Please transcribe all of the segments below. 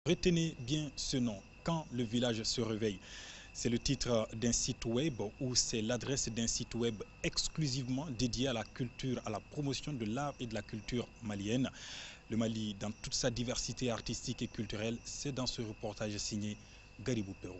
Retenez bien ce nom, Quand le village se réveille. C'est le titre d'un site web ou c'est l'adresse d'un site web exclusivement dédié à la culture, à la promotion de l'art et de la culture malienne. Le Mali, dans toute sa diversité artistique et culturelle, c'est dans ce reportage signé Garibou Perou.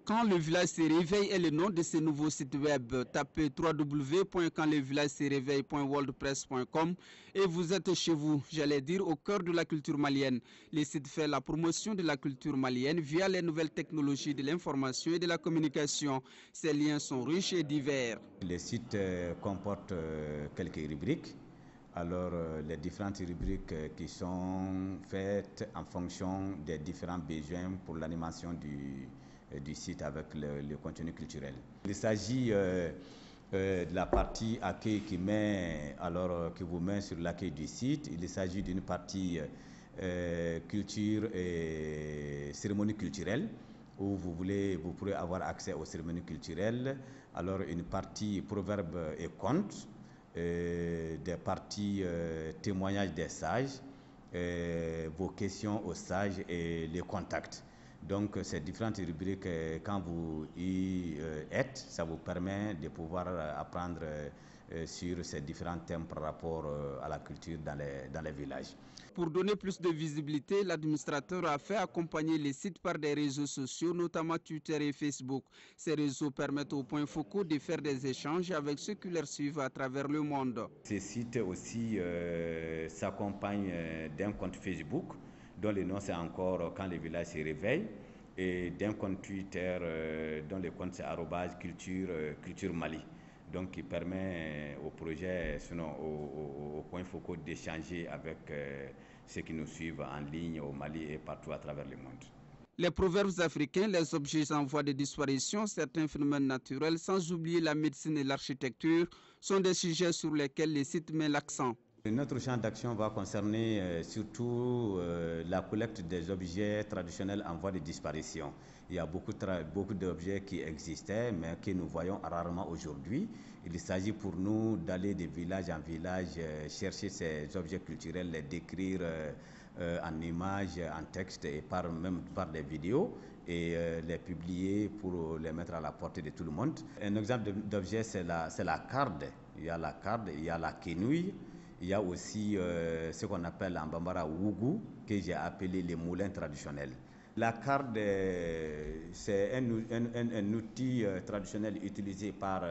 Quand le village se réveille est le nom de ce nouveau site web. Tapez www.quandlevillagesereveille.wordpress.com et vous êtes chez vous, j'allais dire au cœur de la culture malienne. Le site fait la promotion de la culture malienne via les nouvelles technologies de l'information et de la communication. Ces liens sont riches et divers. Le site comporte quelques rubriques. Alors, les différentes rubriques qui sont faites en fonction des différents besoins pour l'animation du site avec le contenu culturel. Il s'agit de la partie accueil qui vous met sur l'accueil du site. Il s'agit d'une partie culture et cérémonie culturelle où vous pourrez avoir accès aux cérémonies culturelles. Alors, une partie proverbes et contes, des parties témoignages des sages, vos questions aux sages et les contacts. Donc ces différentes rubriques, quand vous y êtes, ça vous permet de pouvoir apprendre sur ces différents thèmes par rapport à la culture dans les villages. Pour donner plus de visibilité, l'administrateur a fait accompagner les sites par des réseaux sociaux, notamment Twitter et Facebook. Ces réseaux permettent aux points focaux de faire des échanges avec ceux qui leur suivent à travers le monde. Ces sites aussi s'accompagnent d'un compte Facebook, dont le nom c'est encore Quand le village se réveille, et d'un compte Twitter dont le compte c'est @culture Mali. Donc qui permet au projet, sinon aux points focaux d'échanger avec ceux qui nous suivent en ligne au Mali et partout à travers le monde. Les proverbes africains, les objets en voie de disparition, certains phénomènes naturels, sans oublier la médecine et l'architecture, sont des sujets sur lesquels les sites mettent l'accent. Notre champ d'action va concerner surtout la collecte des objets traditionnels en voie de disparition. Il y a beaucoup d'objets qui existaient, mais que nous voyons rarement aujourd'hui. Il s'agit pour nous d'aller de village en village, chercher ces objets culturels, les décrire en images, en texte et même par des vidéos et les publier pour les mettre à la portée de tout le monde. Un exemple d'objet, c'est la carde. Il y a la carde, il y a la quenouille. Il y a aussi ce qu'on appelle en bambara Wugu, que j'ai appelé les moulins traditionnels. La carde, c'est un outil traditionnel utilisé par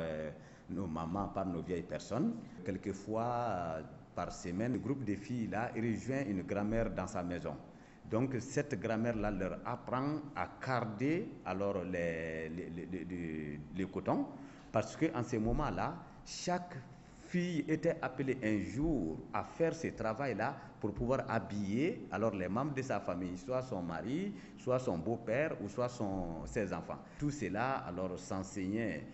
nos mamans, par nos vieilles personnes. Quelquefois, par semaine, le groupe de filles là rejoint une grand-mère dans sa maison. Donc cette grand-mère-là leur apprend à carder alors les cotons, parce qu'en ce moment-là, chaque fille était appelée un jour à faire ce travail-là pour pouvoir habiller alors les membres de sa famille, soit son mari, soit son beau-père ou soit ses enfants. Tout cela alors s'enseignait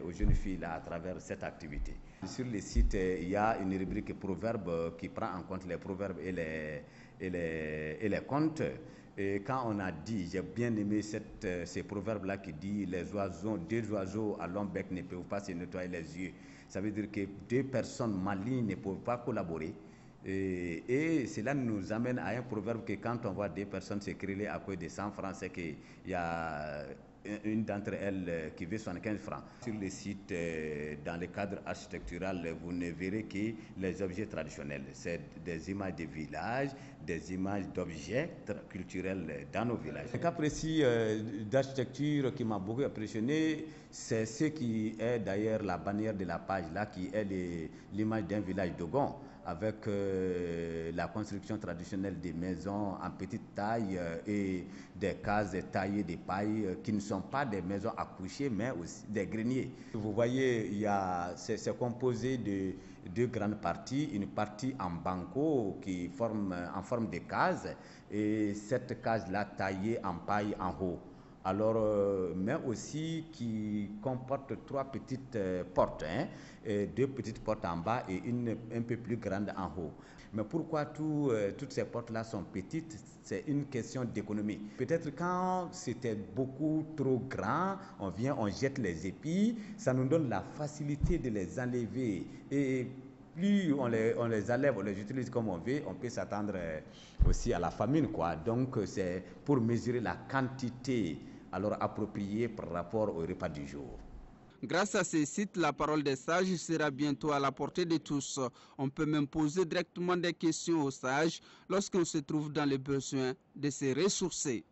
aux jeunes filles-là à travers cette activité. Sur le site, il y a une rubrique proverbes qui prend en compte les proverbes et les contes. Et quand on a dit, j'ai bien aimé ces proverbes-là qui dit deux oiseaux à long bec ne peuvent pas se nettoyer les yeux. Ça veut dire que deux personnes malignes ne peuvent pas collaborer. Et cela nous amène à un proverbe que quand on voit deux personnes se quereller à cause de 100 francs, c'est qu'il y a une d'entre elles qui veut 75 francs. Sur le site, dans le cadre architectural, vous ne verrez que les objets traditionnels. C'est des images de villages, des images d'objets culturels dans nos villages. Un cas précis d'architecture qui m'a beaucoup impressionné, c'est ce qui est d'ailleurs la bannière de la page là, qui est l'image d'un village d'Ogon, avec la construction traditionnelle des maisons en petite taille et des cases taillées de paille qui ne sont pas des maisons à coucher, mais aussi des greniers. Vous voyez, c'est composé de deux grandes parties, une partie en banco qui forme en forme de case et cette case-là taillée en paille en haut. Alors, mais aussi qui comporte trois petites portes, deux petites portes en bas et une un peu plus grande en haut. Mais pourquoi toutes ces portes-là sont petites? C'est une question d'économie. Peut-être quand c'était beaucoup trop grand, on jette les épis, ça nous donne la facilité de les enlever. Et plus on les enlève, on les utilise comme on veut, on peut s'attendre aussi à la famine, quoi. Donc c'est pour mesurer la quantité alors appropriée par rapport au repas du jour. Grâce à ces sites, la parole des sages sera bientôt à la portée de tous. On peut même poser directement des questions aux sages lorsqu'on se trouve dans le besoin de se ressourcer.